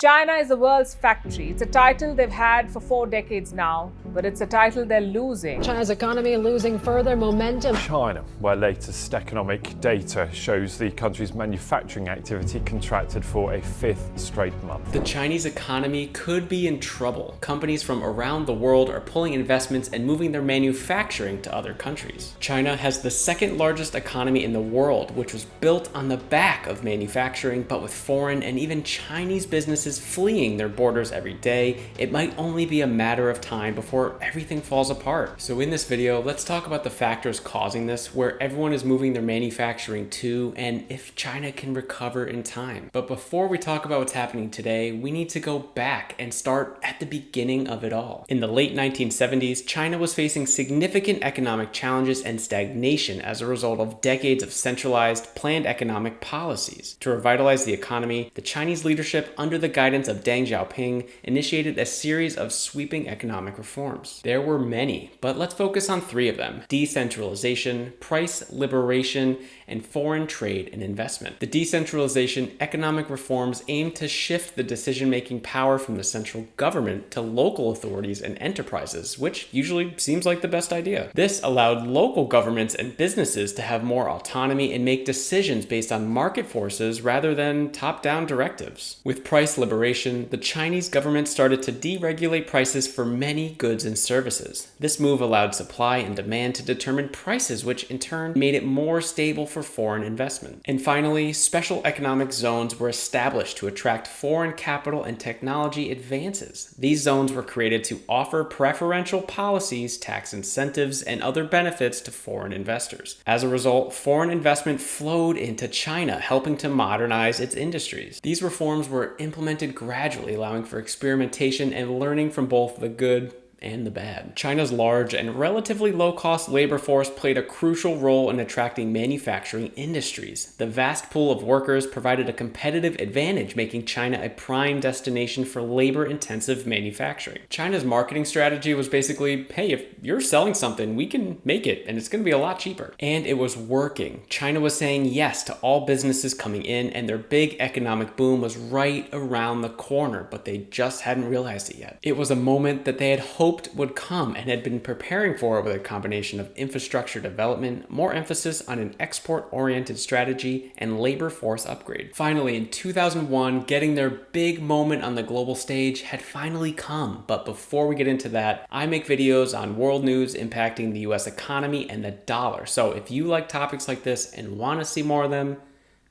China is the world's factory. It's a title they've had for 4 decades now, but it's a title they're losing. China's economy losing further momentum. China, where latest economic data shows the country's manufacturing activity contracted for a 5th straight month. The Chinese economy could be in trouble. Companies from around the world are pulling investments and moving their manufacturing to other countries. China has the second largest economy in the world, which was built on the back of manufacturing, but with foreign and even Chinese businesses fleeing their borders every day, it might only be a matter of time before everything falls apart. So in this video, let's talk about the factors causing this, where everyone is moving their manufacturing to, and if China can recover in time. But before we talk about what's happening today, we need to go back and start at the beginning of it all. In the late 1970s, China was facing significant economic challenges and stagnation as a result of decades of centralized, planned economic policies. To revitalize the economy, the Chinese leadership, under the guidance of Deng Xiaoping, initiated a series of sweeping economic reforms. There were many, but let's focus on 3 of them: decentralization, price liberation, and foreign trade and investment. The decentralization economic reforms aim to shift the decision-making power from the central government to local authorities and enterprises, which usually seems like the best idea. This allowed local governments and businesses to have more autonomy and make decisions based on market forces rather than top-down directives. With price liberation, the Chinese government started to deregulate prices for many goods and services. This move allowed supply and demand to determine prices, which in turn made it more stable for foreign investment. And finally, special economic zones were established to attract foreign capital and technology advances. These zones were created to offer preferential policies, tax incentives, and other benefits to foreign investors. As a result, foreign investment flowed into China, helping to modernize its industries. These reforms were implemented gradually, allowing for experimentation and learning from both the good and the bad. China's large and relatively low-cost labor force played a crucial role in attracting manufacturing industries. The vast pool of workers provided a competitive advantage, making China a prime destination for labor-intensive manufacturing. China's marketing strategy was basically, hey, if you're selling something, we can make it, and it's going to be a lot cheaper. And it was working. China was saying yes to all businesses coming in, and their big economic boom was right around the corner, but they just hadn't realized it yet. It was a moment that they had hoped would come and had been preparing for with a combination of infrastructure development, more emphasis on an export-oriented strategy, and labor force upgrade. Finally, in 2001, getting their big moment on the global stage had finally come. But before we get into that, I make videos on world news impacting the US economy and the dollar. So if you like topics like this and want to see more of them,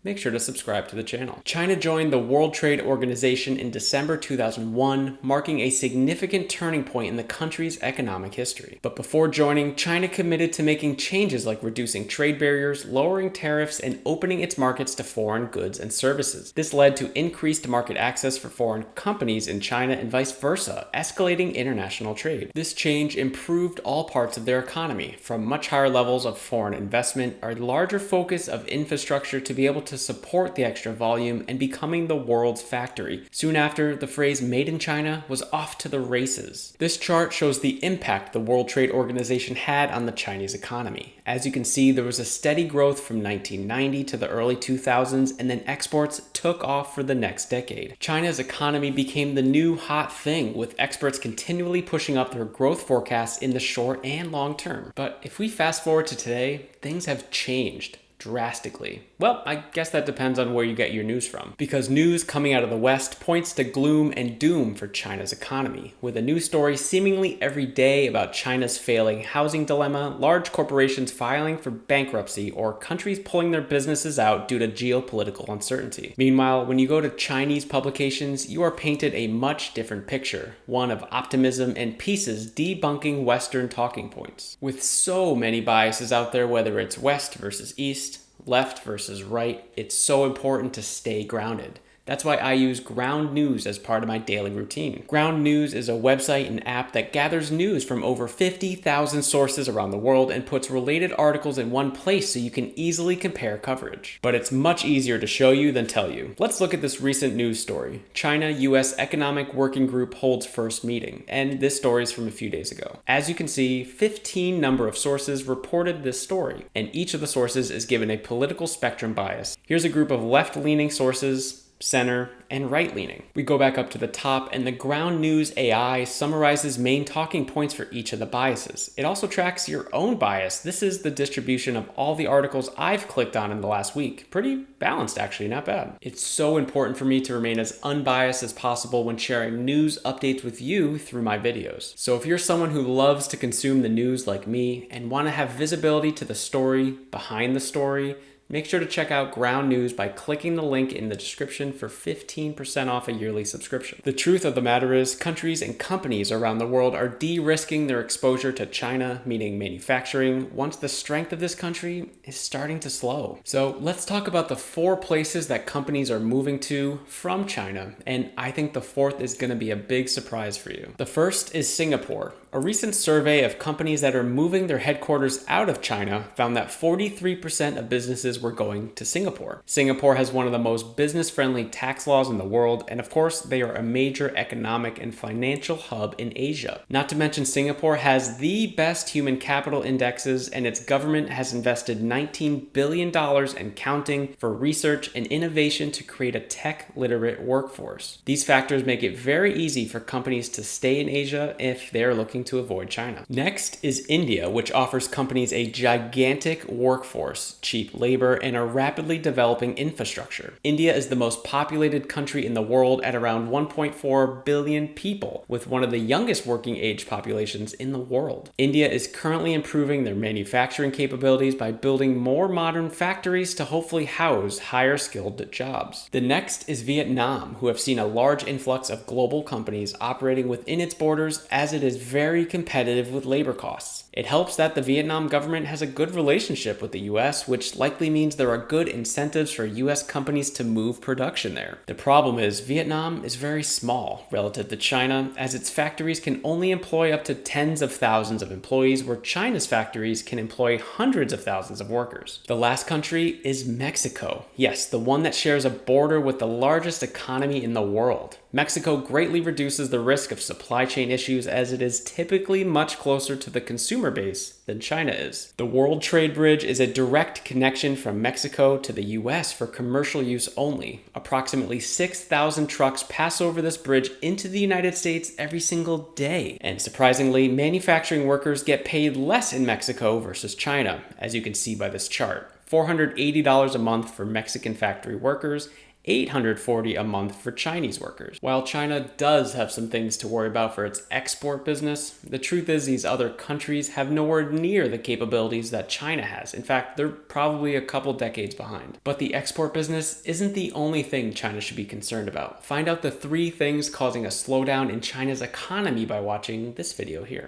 make sure to subscribe to the channel. China joined the World Trade Organization in December 2001, marking a significant turning point in the country's economic history. But before joining, China committed to making changes like reducing trade barriers, lowering tariffs, and opening its markets to foreign goods and services. This led to increased market access for foreign companies in China and vice versa, escalating international trade. This change improved all parts of their economy, from much higher levels of foreign investment, a larger focus of infrastructure to be able to support the extra volume, and becoming the world's factory. Soon after, the phrase "made in China" was off to the races. This chart shows the impact the World Trade Organization had on the Chinese economy. As you can see, there was a steady growth from 1990 to the early 2000s, and then exports took off for the next decade. China's economy became the new hot thing, with experts continually pushing up their growth forecasts in the short and long term. But if we fast forward to today, things have changed drastically. Well, I guess that depends on where you get your news from, because news coming out of the West points to gloom and doom for China's economy, with a news story seemingly every day about China's failing housing dilemma, large corporations filing for bankruptcy, or countries pulling their businesses out due to geopolitical uncertainty. Meanwhile, when you go to Chinese publications, you are painted a much different picture, one of optimism and pieces debunking Western talking points. With so many biases out there, whether it's West versus East, left versus right, it's so important to stay grounded. That's why I use Ground News as part of my daily routine. Ground News is a website and app that gathers news from over 50,000 sources around the world and puts related articles in one place so you can easily compare coverage. But it's much easier to show you than tell you. Let's look at this recent news story. China-US Economic Working Group holds first meeting. And this story is from a few days ago. As you can see, 15 number of sources reported this story, and each of the sources is given a political spectrum bias. Here's a group of left-leaning sources, center, and right-leaning. We go back up to the top, and the Ground News AI summarizes main talking points for each of the biases. It also tracks your own bias. This is the distribution of all the articles I've clicked on in the last week. Pretty balanced, actually, not bad. It's so important for me to remain as unbiased as possible when sharing news updates with you through my videos. So if you're someone who loves to consume the news like me and want to have visibility to the story behind the story, make sure to check out Ground News by clicking the link in the description for 15% off a yearly subscription. The truth of the matter is, countries and companies around the world are de-risking their exposure to China, meaning manufacturing, once the strength of this country is starting to slow. So let's talk about the 4 places that companies are moving to from China, and I think the 4th is going to be a big surprise for you. The first is Singapore. A recent survey of companies that are moving their headquarters out of China found that 43% of businesses were going to Singapore. Singapore has one of the most business-friendly tax laws in the world, and of course, they are a major economic and financial hub in Asia. Not to mention, Singapore has the best human capital indexes, and its government has invested $19 billion and counting for research and innovation to create a tech-literate workforce. These factors make it very easy for companies to stay in Asia if they're looking to avoid China. Next is India, which offers companies a gigantic workforce, cheap labor, and a rapidly developing infrastructure. India is the most populated country in the world at around 1.4 billion people, with one of the youngest working age populations in the world. India is currently improving their manufacturing capabilities by building more modern factories to hopefully house higher skilled jobs. The next is Vietnam, who have seen a large influx of global companies operating within its borders as it is very competitive with labor costs. It helps that the Vietnam government has a good relationship with the US, which likely means there are good incentives for US companies to move production there. The problem is Vietnam is very small relative to China, as its factories can only employ up to tens of thousands of employees, where China's factories can employ hundreds of thousands of workers. The last country is Mexico. Yes, the one that shares a border with the largest economy in the world. Mexico greatly reduces the risk of supply chain issues, as it is typically much closer to the consumer base than China is. The World Trade Bridge is a direct connection from Mexico to the US for commercial use only. Approximately 6,000 trucks pass over this bridge into the United States every single day. And surprisingly, manufacturing workers get paid less in Mexico versus China, as you can see by this chart. $480 a month for Mexican factory workers, $840 a month for Chinese workers. While China does have some things to worry about for its export business, the truth is these other countries have nowhere near the capabilities that China has. In fact, they're probably a couple decades behind. But the export business isn't the only thing China should be concerned about. Find out the 3 things causing a slowdown in China's economy by watching this video here.